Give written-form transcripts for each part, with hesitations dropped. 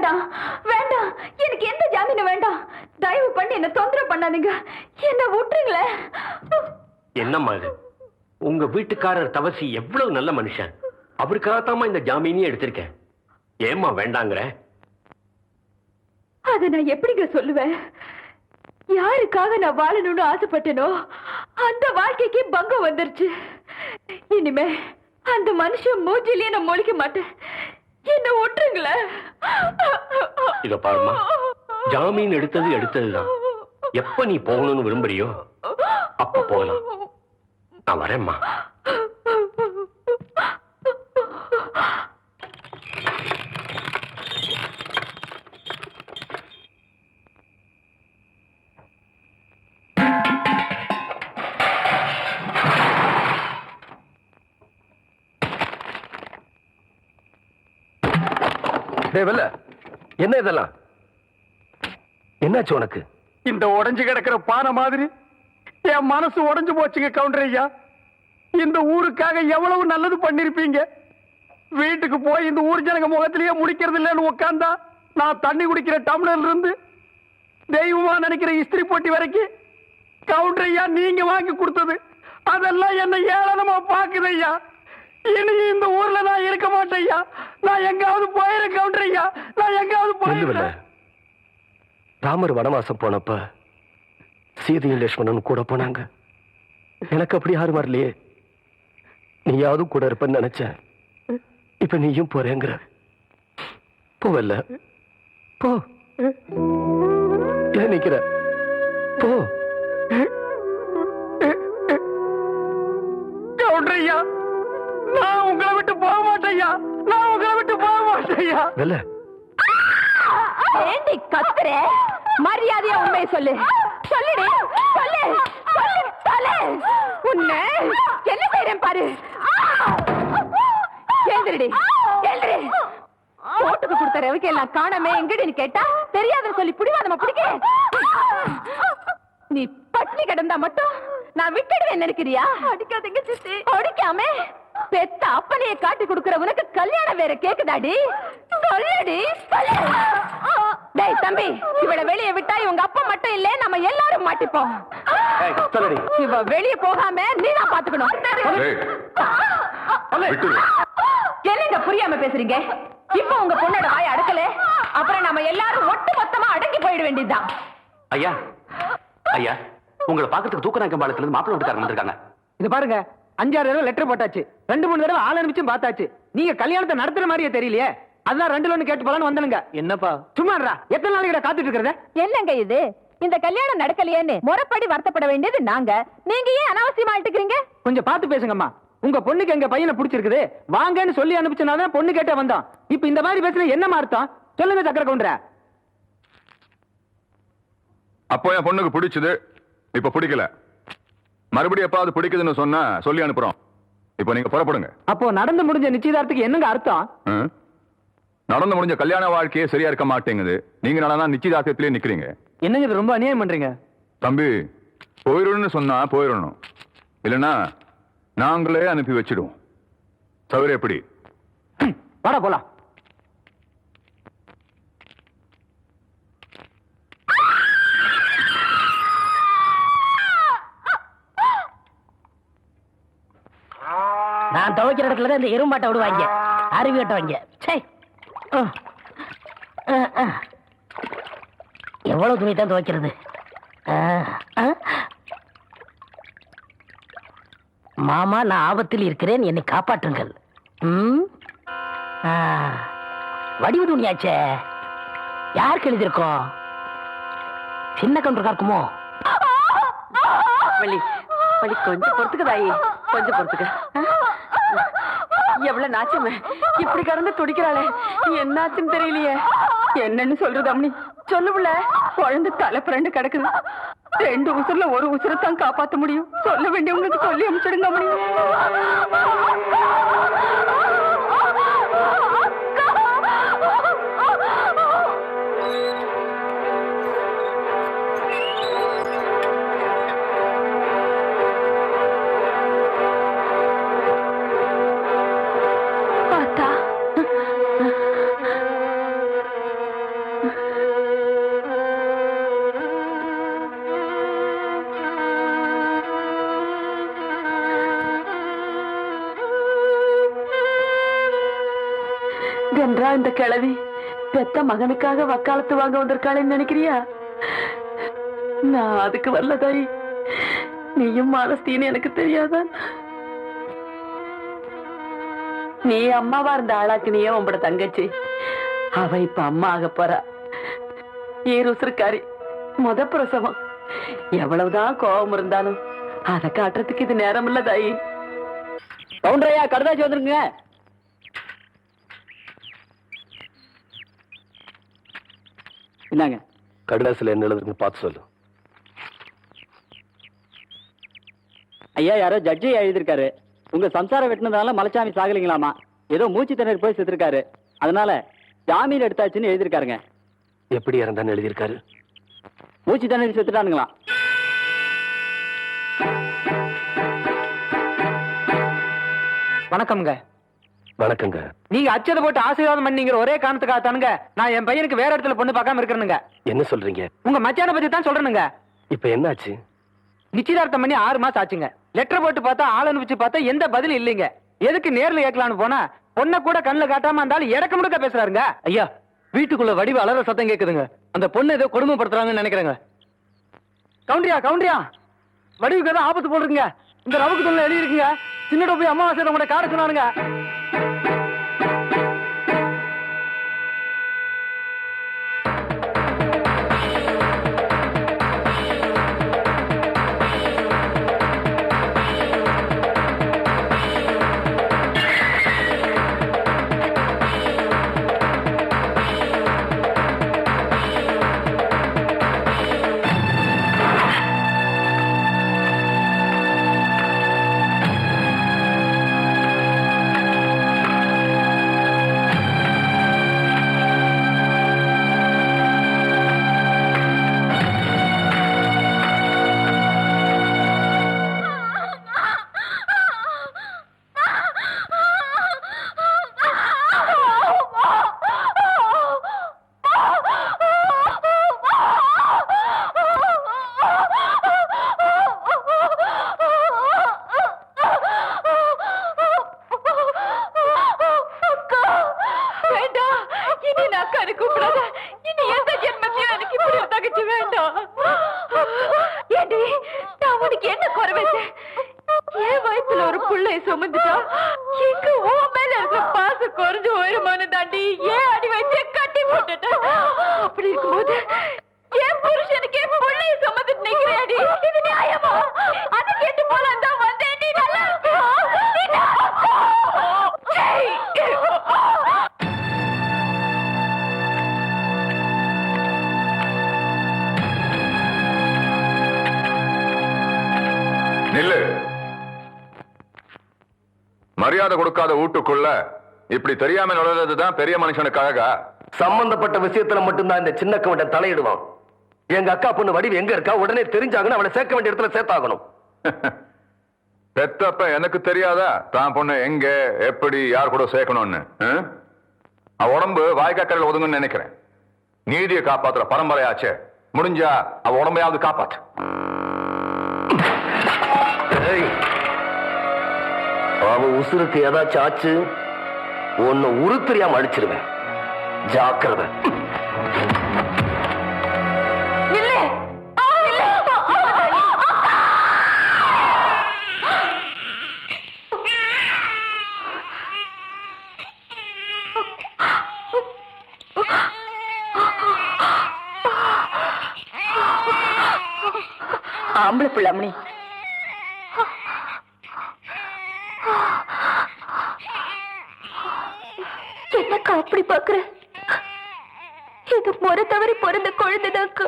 வேண்டாம் வேண்டாம், எனக்கு எந்த ஜாமீனும் வேண்டாம். தயவு பண்ணி என்ன தொந்தரவு பண்ணாதீங்க, என்ன விட்டுருங்களேன். என்னம்மா இது? உங்க வீட்டுக்காரர் தவசி எவ்வளவு நல்ல மனுஷன், அவருக்காகத்தாமா இந்த ஜாமீனையும் எடுத்திருக்கேன். ஏம்மா வேண்டாங்கிற? அதை நான் எப்படிங்க சொல்லுவேன்? யாருக்காக நான் வாழணும்னு ஆசைப்பட்டனோ அந்த வாழ்க்கைக்கு பங்கம் வந்துருச்சு. இனிமே அந்த மனுஷன் மூஞ்சிலேயே நான் முழிக்க மாட்டேன், என்ன விட்டுருங்களேன். இத பாருமா, ஜாமீன் எடுத்ததுதான். எப்ப நீ போகணும்னு விரும்புறியோ அப்ப போகலாம். நான் வரேம்மா. என்ன இதெல்லாம்? என்னாச்சு உனக்கு? இந்த உடைஞ்சு கிடக்கிற பானை மாதிரி என் மனசு உடைஞ்சு போச்சுங்க கவுண்டர் ஐயா. இந்த ஊருக்காக எவ்வளவு நல்லது பண்ணிருப்பீங்க. வீட்டுக்கு போய் இந்த ஊர் ஜனங்க முகத்திலேயே முடிக்கிறது இல்லைன்னு உட்கார்ந்தா நான் தண்ணி குடிக்கிற டம்ளர்ல இருந்து தெய்வமா நினைக்கிற இஸ்திரி போட்டி வரைக்கும் கவுண்டர் ஐயா நீங்க வாங்கி கொடுத்தது அதெல்லாம் என்ன ஏளனமா பாக்குது ஐயா. இனி இந்த ஊர்ல நான் இருக்க மாட்டேன் ஐயா. நான் எங்காவது போயிரு கவுண்டர் ஐயா, நான் எங்காவது போயிருவேன். ராமர் வனவாசம் போனப்ப சீதையும் லட்சுமணனும் கூட போனாங்க. எனக்கு அப்படி யாரும் வரலையே. நீயாவது கூட இருப்பன்னு நினைச்சேன். இப்ப நீயும் போறேங்கிற. போவல்ல, போ. ஏன் நிக்கிற? போ. கவுண்டரையா, நான் உங்களை விட்டு போக மாட்டேயா. நான் உங்களை விட்டு போக மாட்டேயா. ஏண்டி கத்துற? மரியாதையா உண்மையை சொல்லு. சொல்லுடி, சொல்லு சொல்லு சொல்லு. உன்னை என்ன செய்றேன் பாரு. எழுந்திரடி, எழுந்திரு. போட்டுக்கு கொடுத்த ரவிக்கு எல்லாம் காணாம எங்கடின்னு கேட்டா தெரியாதுன்னு சொல்லி புடிவாதமா பிடிக்க. நீ பட்னி கிடந்தா மட்டும் நான் விட்டுடுவேன் நினைக்கிறியா? அடிக்காதீங்க சித்தி. அடிக்காம பெத்த அப்பனையே காட்டி கொடுக்கிற உனக்கு கல்யாணம் வேற கேக்குதாடி? சொல்லுடி, சொல்லு. டேய் தம்பி, இவள வெளியே விட்டா இவங்க அப்பா மட்டும் இல்ல நம்ம எல்லாரும் மாட்டிப்போம். இவ வெளியே போகாம நீ தான் பாத்துக்கணும். என்னங்க புரியாம பேசுறீங்க? இப்ப உங்க பொண்ணோட வாய் அடக்கல, அப்புறம் நம்ம எல்லாரும் ஒட்டு மொத்தமா அடங்கி போயிட வேண்டியதுதான். ஐயா ஐயா, உங்களை பாக்கிறதுக்கு தூக்கநாயக்கம் பாலத்துல இருந்து மாப்பிள்ளை வீட்டுக்காரங்க வந்திருக்காங்க. இது பாருங்க, 5-6 தடவை லெட்டர் போட்டாச்சு, 2-3 தடவை ஆள் அனுப்பிச்சும் பார்த்தாச்சு. நீங்க கல்யாணத்தை நடத்துற மாதிரியே தெரியலையே. அதான் 2 லோன் கேட்டு போலான்னு வந்தனுங்க. என்னப்பா சும்மாறா, எத்தனை நாளைக்கு காத்துட்டு இருக்கிறத? என்னங்க இது? இந்த கல்யாணம் நடக்கலையேன்னு முறைப்படி வருத்தப்பட வேண்டியது நாங்க. நீங்க ஏன் அனாவசியமா ஆயிட்டுக்கிறீங்க? கொஞ்சம் பார்த்து பேசுங்கம்மா. உங்க பொண்ணுக்கு எங்க பையனை பிடிச்சிருக்குது, வாங்கன்னு சொல்லி அனுப்பிச்சனாதான் பொண்ணு கேட்டே வந்தோம். இப்ப இந்த மாதிரி பேசுறது என்னமா அர்த்தம்? சொல்லுங்க சக்கர கவுண்டர. அப்போ என் பொண்ணுக்கு பிடிச்சது, இப்ப பிடிக்கல. மறுபடியும் எப்பாவது பிடிக்குதுன்னு சொன்னா சொல்லி அனுப்புறோம். இப்போ நீங்க புறப்படுங்க. அப்போ நடந்து முடிஞ்ச நிச்சயதார்த்தத்துக்கு என்னங்க அர்த்தம்? நடந்து முடிஞ்ச கல்யாண வாழ்க்கையே சரியா இருக்க மாட்டேங்குது. நீங்க நடனா நிச்சயதார்த்தத்திலே நிக்கிறீங்க. என்னங்க இது ரொம்ப அநியாயம் பண்றீங்க. தம்பி, போயிடணும்னு சொன்னா போயிடணும், இல்லைன்னா நாங்களே அனுப்பி வச்சிடுவோம். தவிர எப்படி? வாடா போலாம். நான் துவைக்கிற இடத்துலதான் இந்த எறும்பாட்டை விடுவாங்க, அருவி கட்டுவாங்க. எவ்வளவு துணி தான் துவைக்கிறது? மாமா, நான் ஆபத்தில் இருக்கிறேன், என்னை காப்பாற்றுங்கள். வடிவு துணியாச்சே, யாருக்கு எழுதியிருக்கோம்? சின்ன கவுண்டருக்கா இருக்குமோ? வலி வலி, கொஞ்சம் பொறுத்துக்கு தாயி, கொஞ்சம் பொறுத்துக்க. எவ்வளவு நாச்சமே இப்படி கடந்து துடிக்கிறாளே, என்னாச்சுன்னு தெரியலையே. என்னன்னு சொல்றது அம்மனி? சொல்லுவுல, குழந்தை தலை புரண்டு கிடக்குது. 2 உசுர்ல 1 உசுரத்தான் காப்பாத்த முடியும். சொல்ல வேண்டியவங்களுக்கு சொல்லி அனுப்பிச்சிடுங்க அம்மனி. அதான் இந்த கிழவி பெத்த மகனுக்காக வக்காலத்து வாங்க வந்திருக்காளேன்னு நினைக்கிறியா? நான் அதுக்கு வரல தாயி. நீயும் மாலஸ்தீன்னு எனக்கு தெரியாதா? நீ அம்மாவா இருந்த ஆளாக்கு நீயே உங்களோட தங்கச்சி. அவ இப்ப அம்மா ஆக போறா. ஈருசுருக்காரி, முத பிரசவம். எவ்வளவுதான் கோபம் இருந்தாலும் அதை காட்டுறதுக்கு இது நேரம் இல்ல தாயி. கவுண்டரையா, கடுதாச்சி வந்துருங்க. என்னங்க கடுதாசில என்ன எழுதுன்னு பார்த்து சொல்லு. ஐயா, யாரோ ஜட்ஜி எழுதியிருக்காரு. உங்க சம்சாரம் வெட்டினதுனால மலைச்சாமி சாகலிங்களாமா. ஏதோ மூச்சு திணறி போய் செத்துருக்காரு. அதனால ஜாமீன் எடுத்தாச்சுன்னு எழுதியிருக்காருங்க. எப்படி இறந்தான்னு எழுதியிருக்காரு? மூச்சு திணறி செத்துட்டானுங்களா? வணக்கம்ங்க. வணக்கங்க. நீங்க அச்சதை போட்டு ஆசீர்வாதம் பண்ணீங்கிற ஒரே காரணத்துக்காக தானுங்க நான் என் பையனுக்கு வேற இடத்துல பொண்ணு பார்க்காம இருக்கிறேனுங்க. என்ன சொல்றீங்க? உங்க மச்சான பத்தி தான் சொல்றேனுங்க. இப்ப என்னாச்சு? நிச்சயதார்த்தம் பண்ணி 6 மாசம் ஆச்சுங்க. லெட்டர் போட்டு பார்த்தா, ஆள் அனுப்பிச்சு பார்த்தா எந்த பதிலும் இல்லைங்க. எதுக்கு நேர்ல கேட்கலான்னு போனா பொண்ணை கூட கண்ணுல காட்டாம இருந்தாலும் இடக்க முடுக்க பேசுறாருங்க. ஐயா, வீட்டுக்குள்ள வடிவு அலற சத்தம் கேக்குதுங்க. அந்த பொண்ணு ஏதோ கொடுமைப்படுத்துறாங்கன்னு நினைக்கிறேங்க. கவுண்டரியா, வடிவுக்கு ஏதோ ஆபத்து போடுறீங்க. இந்த ரவுக்கு தொழில் எழுதி இருக்குங்க. சின்னட போய் அமாவாசை உங்களோட கார சொன்னானுங்க. நில்லு. மரியாதை கொடுக்காத வீட்டுக்குள்ள இப்படி தெரியாம நுழைறதுதான் பெரிய மனுஷனுக்காக. சம்பந்தப்பட்ட விஷயத்துல மட்டும்தான் இந்த சின்ன கவண்டன் தலையிடுவான். எங்க அக்கா பொண்ணு வடிவு எங்க இருக்கா உடனே தெரிஞ்சாங்கன்னு அவளை சேர்க்க வேண்டிய இடத்துல சேர்த்தாகணும். பெத்தப்ப எனக்கு தெரியாதா தான் பொண்ணு எங்க எப்படி யார் கூட சேர்க்கணும்னு? அவ உடம்பு வாய்க்காக்கரையில் ஒதுங்கன்னு நினைக்கிறேன். நீதியை காப்பாத்துற பரம்பரையாச்சே, முடிஞ்சா அவ உடம்பையாவது காப்பாத்து. அவ உசுருக்கு ஏதாச்சும் ஆச்சு உன்னை உருத்தறியாம அடிச்சிருவேன். ஜாக்கிரதை. ஆம்பளை பிள்ளாமணி, என்னக்கா அப்படி பாக்குற? இது முறை தவறி பிறந்த குழந்தைதாக்கா.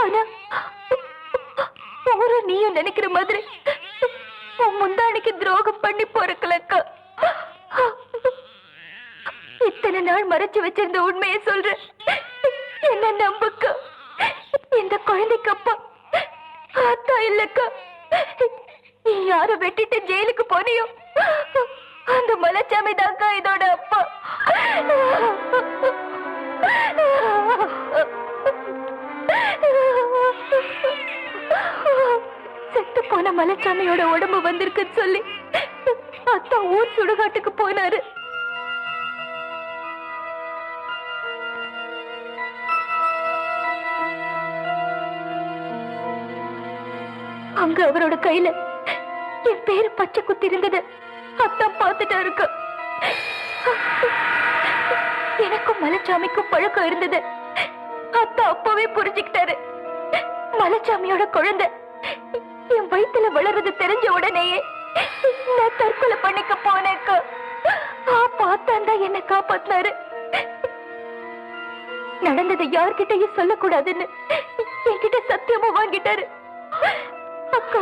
ஆனா ஒரு நீயும் நினைக்கிற மாதிரி உன் முந்தானிக்கு துரோகம் பண்ணி பொறுக்கலக்கா. இத்தனை நாள் மறைச்சு வச்சிருந்த உண்மையை சொல்ற, என்ன நம்புக்கா. இந்த குழந்தைக்கு அப்பா அத்தா இல்லக்கா. நீ யார வெட்டிட்டு ஜெயிலுக்கு போனியோ அந்த மலைச்சாமி தாக்கா இதோட அப்பா. செத்து போன மலைச்சாமியோட உடம்பு வந்திருக்குன்னு சொல்லி அத்தா ஊர் சுடுகாட்டுக்கு போனாரு. அங்க அவரோட கையில என் பேரு பச்சை குத்தி இருந்தது அத்தான் பார்த்துட்டா இருக்கு. எனக்கும் மலைச்சாமிக்கும் பழக்கம் இருந்தது. அத்தா அப்பவே புரிஞ்சுக்கிட்டாரு. மலைச்சாமியோட குழந்தை என் வயித்துல வளர்றது தெரிஞ்ச உடனேயே நான் தற்கொலை பண்ணிக்க போனேக்கு பார்த்தாண்டா என்ன காப்பாத்தினாரு. நடந்ததை யார்கிட்டயும் சொல்லக்கூடாதுன்னு என்கிட்ட சத்தியமா வாங்கிட்டாரு. அக்கா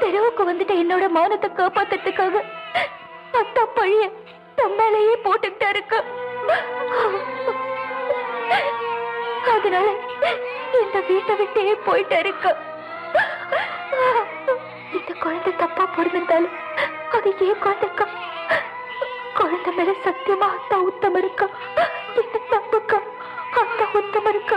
தெருவுக்கு வந்துட்டு என்னோட மானத்தை காப்பாத்துறதுக்காக அத்தா பழிய தம்மாலேயே போட்டுக்கிட்டாருக்கா. அதனால இந்த வீட்டை விட்டே போயிட்டாருக்கா. இந்த குழந்தை தப்பா பிறந்திருந்தாலும் அது ஏன் குழந்தைக்கா? குழந்தை மேல சத்தியமா அத்தா உத்தம இருக்கா. என்ன தப்புக்கா? அத்தா உத்தம இருக்கா.